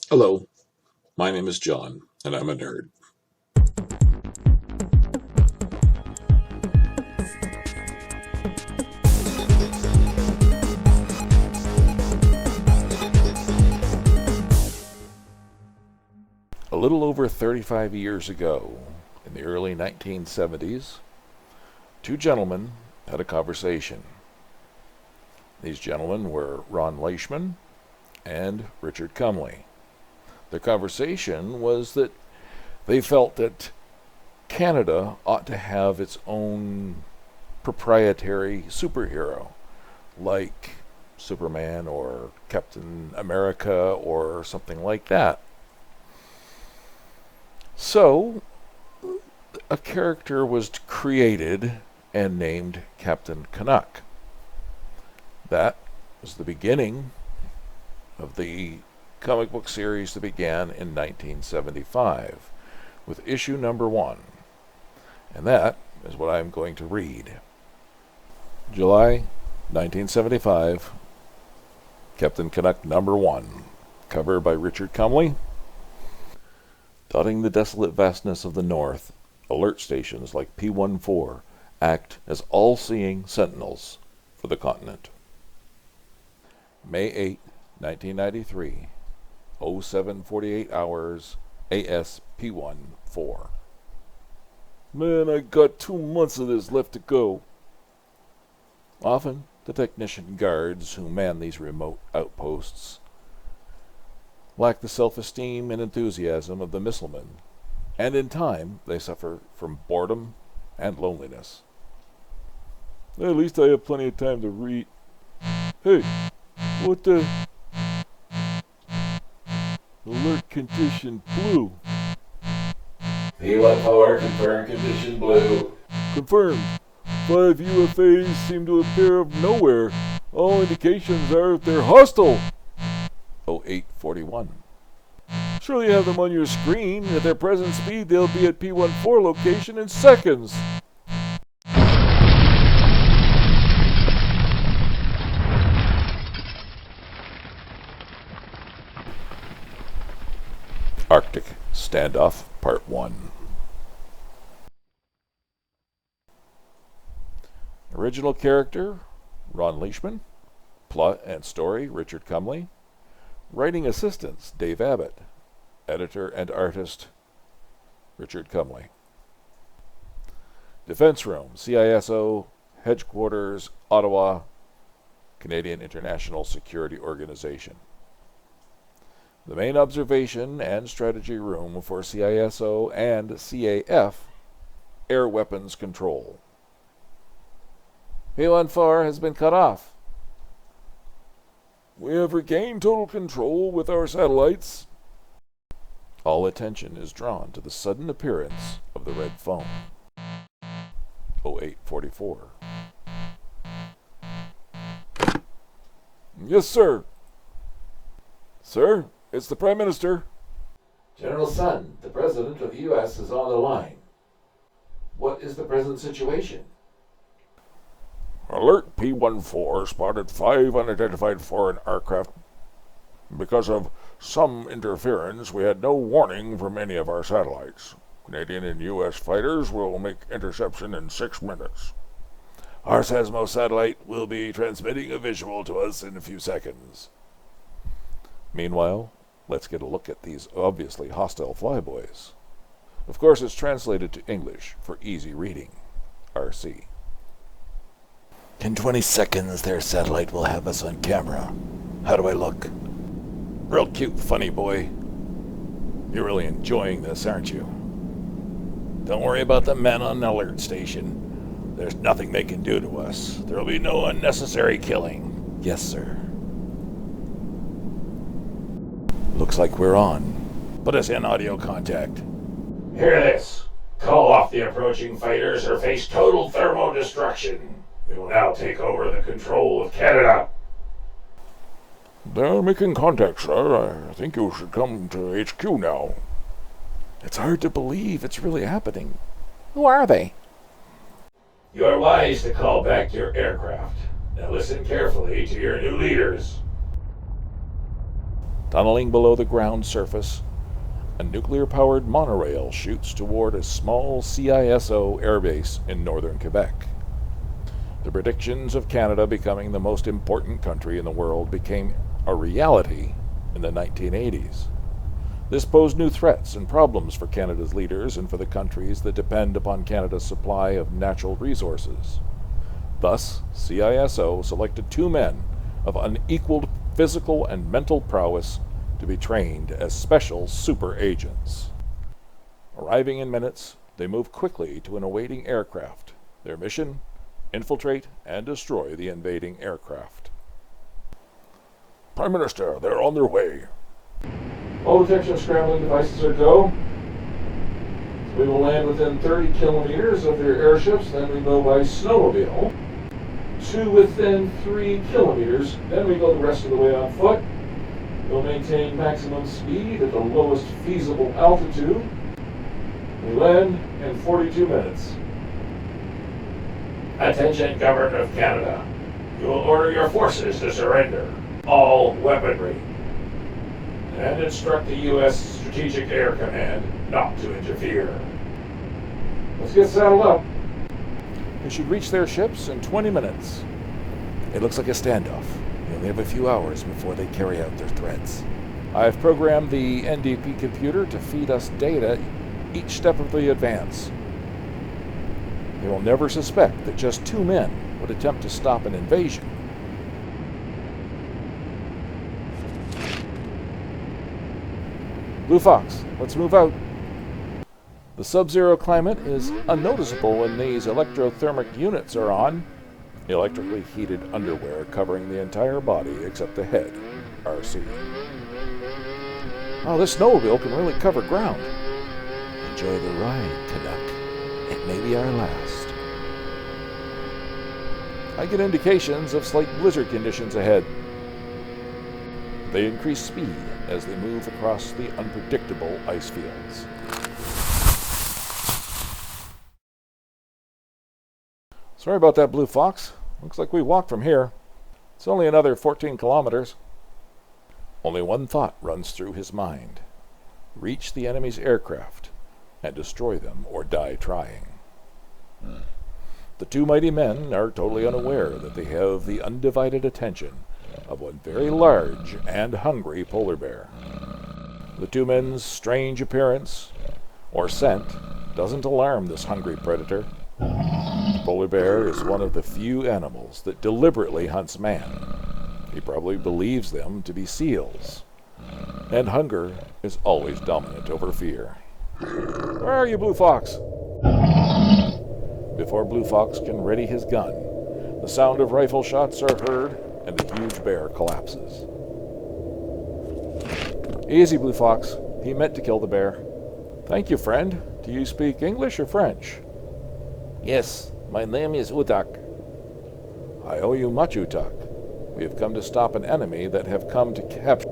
Hello, my name is John, and I'm a nerd. A little over 35 years ago, in the early 1970s, two gentlemen had a conversation. These gentlemen were Ron Leishman and Richard Cumley. Their conversation was that they felt that Canada ought to have its own proprietary superhero, like Superman or Captain America or something like that. So, a character was created and named Captain Canuck. That was the beginning of the comic book series that began in 1975 with issue number 1. And that is what I'm going to read. July 1975, Captain Canuck number 1, cover by Richard Cumley. Dotting the desolate vastness of the north, alert stations like P-14 act as all-seeing sentinels for the continent. May 8, 1993, 07:48 hours, AS P-14. Man, I got 2 months of this left to go. Often, the technician guards who man these remote outposts lack the self-esteem and enthusiasm of the missilemen, and in time they suffer from boredom and loneliness. At least I have plenty of time to read. Hey, what the? Alert condition blue. P-14 confirmed condition blue. Confirmed. 5 UFAs seem to appear of nowhere. All indications are they're hostile. 0841. Surely you have them on your screen. At their present speed, they'll be at P-14 location in seconds. Arctic Standoff Part 1. Original character, Ron Leishman. Plot and story, Richard Cumley. Writing assistants, Dave Abbott. Editor and artist, Richard Cumley. Defense Room, CISO, Headquarters, Ottawa, Canadian International Security Organization. The main observation and strategy room for CISO and CAF, Air Weapons Control. P-14 has been cut off. We have regained total control with our satellites. All attention is drawn to the sudden appearance of the red phone. 0844. Yes, sir. Sir, it's the Prime Minister. General Sun, the President of the U.S. is on the line. What is the present situation? Alert P-14 spotted 5 unidentified foreign aircraft. Because of some interference, we had no warning from any of our satellites. Canadian and U.S. fighters will make interception in 6 minutes. Our Seismo satellite will be transmitting a visual to us in a few seconds. Meanwhile, let's get a look at these obviously hostile flyboys. Of course, it's translated to English for easy reading. RC. In 20 seconds, their satellite will have us on camera. How do I look? Real cute, funny boy. You're really enjoying this, aren't you? Don't worry about the men on the alert station. There's nothing they can do to us. There'll be no unnecessary killing. Yes, sir. Looks like we're on. Put us in audio contact. Hear this. Call off the approaching fighters or face total thermal destruction. We will now take over the control of Canada. They're making contact, sir. I think you should come to HQ now. It's hard to believe it's really happening. Who are they? You are wise to call back your aircraft. Now listen carefully to your new leaders. Tunneling below the ground surface, a nuclear-powered monorail shoots toward a small CISO airbase in northern Quebec. The predictions of Canada becoming the most important country in the world became a reality in the 1980s. This posed new threats and problems for Canada's leaders and for the countries that depend upon Canada's supply of natural resources. Thus, CISO selected 2 men of unequaled physical and mental prowess to be trained as special super agents. Arriving in minutes, they move quickly to an awaiting aircraft. Their mission? Infiltrate and destroy the invading aircraft. Prime Minister, they're on their way. All detection scrambling devices are go. We will land within 30 kilometers of their airships, then we go by snowmobile to within 3 kilometers, then we go the rest of the way on foot. We'll maintain maximum speed at the lowest feasible altitude. We land in 42 minutes. Attention, Government of Canada. You will order your forces to surrender all weaponry and instruct the U.S. Strategic Air Command not to interfere. Let's get saddled up. We should reach their ships in 20 minutes. It looks like a standoff. They only have a few hours before they carry out their threats. I've programmed the NDP computer to feed us data each step of the advance. They will never suspect that just 2 men would attempt to stop an invasion. Blue Fox, let's move out. The sub-zero climate is unnoticeable when these electrothermic units are on. Electrically heated underwear covering the entire body except the head. RC. Oh, this snowmobile can really cover ground. Enjoy the ride, Canuck. It may be our last. I get indications of slight blizzard conditions ahead. They increase speed as they move across the unpredictable ice fields. Sorry about that, Blue Fox. Looks like we walk from here. It's only another 14 kilometers. Only one thought runs through his mind. Reach the enemy's aircraft and destroy them or die trying. The 2 mighty men are totally unaware that they have the undivided attention of one very large and hungry polar bear. The 2 men's strange appearance or scent doesn't alarm this hungry predator. The polar bear is one of the few animals that deliberately hunts man. He probably believes them to be seals. And hunger is always dominant over fear. Where are you, Blue Fox? Before Blue Fox can ready his gun, the sound of rifle shots are heard and the huge bear collapses. Easy, Blue Fox. He meant to kill the bear. Thank you, friend. Do you speak English or French? Yes, my name is Utak. I owe you much, Utak. We have come to stop an enemy that have come to capture.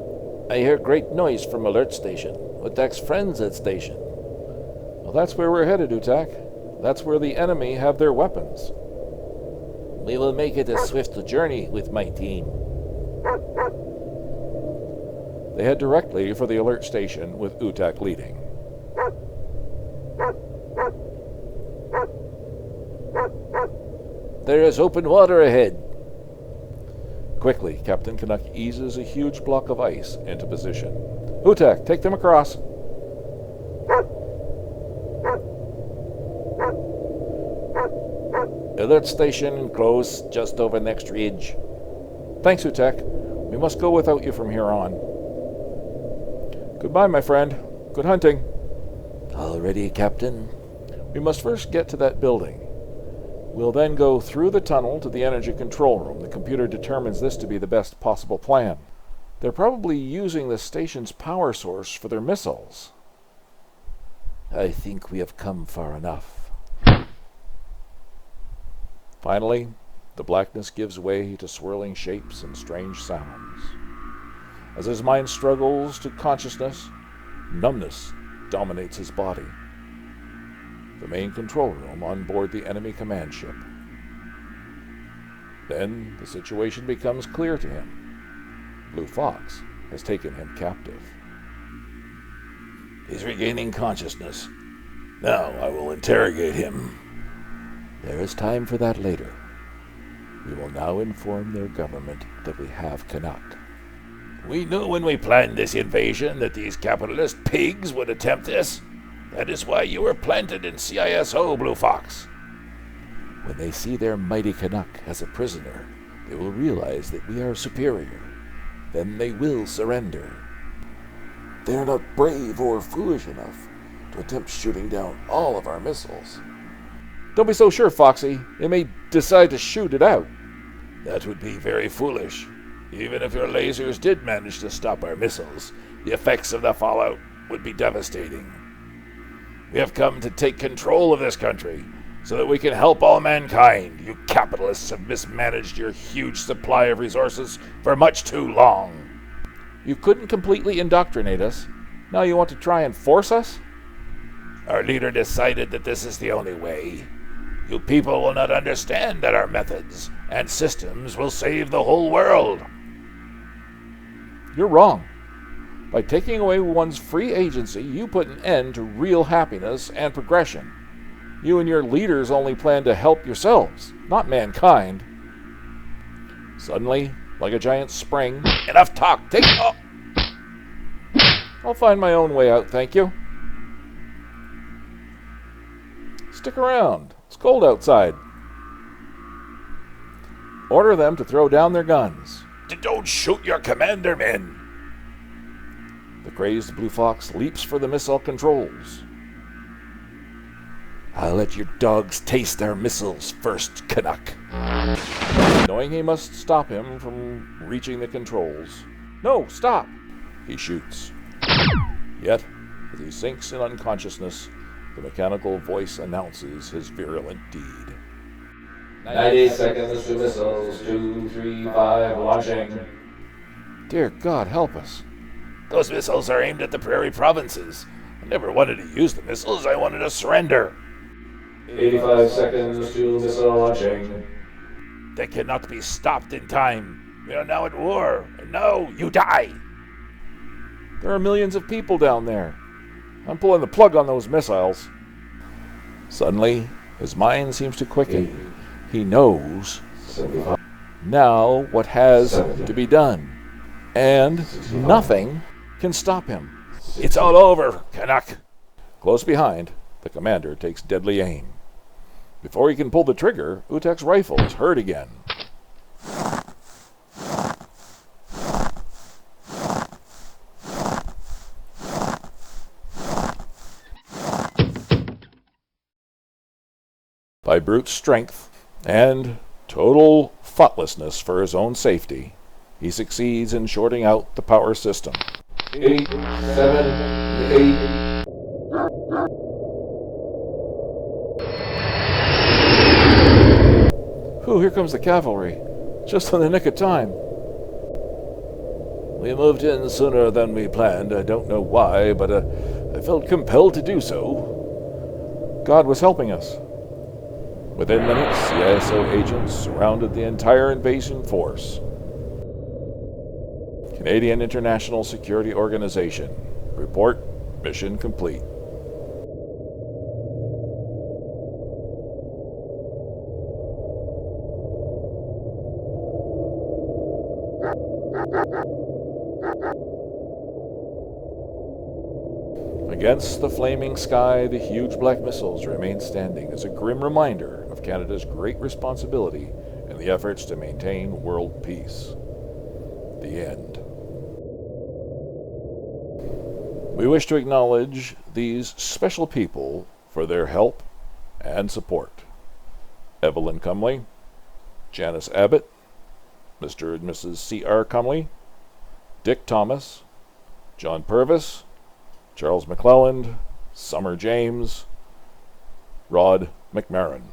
I hear great noise from alert station. Utak's friends at station. Well, that's where we're headed, Utak. That's where the enemy have their weapons. We will make it a swift journey with my team. They head directly for the alert station with Utak leading. There is open water ahead. Quickly, Captain Canuck eases a huge block of ice into position. Utak, take them across. Alert station close, just over next ridge. Thanks, Utak. We must go without you from here on. Goodbye, my friend. Good hunting. All ready, Captain? We must first get to that building. We'll then go through the tunnel to the energy control room. The computer determines this to be the best possible plan. They're probably using the station's power source for their missiles. I think we have come far enough. Finally, the blackness gives way to swirling shapes and strange sounds. As his mind struggles to consciousness, numbness dominates his body. The main control room on board the enemy command ship. Then the situation becomes clear to him. Blue Fox has taken him captive. He's regaining consciousness. Now I will interrogate him. There is time for that later. We will now inform their government that we have Canuck. We knew when we planned this invasion that these capitalist pigs would attempt this. That is why you were planted in CISO, Blue Fox. When they see their mighty Canuck as a prisoner, they will realize that we are superior. Then they will surrender. They are not brave or foolish enough to attempt shooting down all of our missiles. Don't be so sure, Foxy. They may decide to shoot it out. That would be very foolish. Even if your lasers did manage to stop our missiles, the effects of the fallout would be devastating. We have come to take control of this country so that we can help all mankind. You capitalists have mismanaged your huge supply of resources for much too long. You couldn't completely indoctrinate us. Now you want to try and force us? Our leader decided that this is the only way. You people will not understand that our methods and systems will save the whole world. You're wrong. By taking away one's free agency, you put an end to real happiness and progression. You and your leaders only plan to help yourselves, not mankind. Suddenly, like a giant spring, Enough talk. I'll find my own way out, thank you. Stick around. It's cold outside. Order them to throw down their guns. Don't shoot your commander, men. The crazed Blue Fox leaps for the missile controls. I'll let your dogs taste their missiles first, Canuck. Knowing he must stop him from reaching the controls. No, stop! He shoots. Yet, as he sinks in unconsciousness, the mechanical voice announces his virulent deed. 90 seconds to missiles. 2, 3, 5, launching. Dear God, help us. Those missiles are aimed at the prairie provinces. I never wanted to use the missiles. I wanted to surrender. 85 seconds to missile launching. They cannot be stopped in time. We are now at war, and now you die. There are millions of people down there. I'm pulling the plug on those missiles. Suddenly, his mind seems to quicken. He knows 75. now what has to be done. And nothing can stop him. It's all over, Canuck. Close behind, the commander takes deadly aim. Before he can pull the trigger, Utek's rifle is heard again. By brute strength and total thoughtlessness for his own safety, he succeeds in shorting out the power system. 8, 7, 8. Whew, here comes the cavalry. Just in the nick of time. We moved in sooner than we planned. I don't know why, but I felt compelled to do so. God was helping us. Within minutes, CISO agents surrounded the entire invasion force. Canadian International Security Organization. Report, mission complete. Against the flaming sky, the huge black missiles remain standing as a grim reminder of Canada's great responsibility in the efforts to maintain world peace. The end. We wish to acknowledge these special people for their help and support. Evelyn Cumley, Janice Abbott, Mr. and Mrs. C.R. Cumley, Dick Thomas, John Purvis, Charles McClelland, Summer James, Rod McMarron.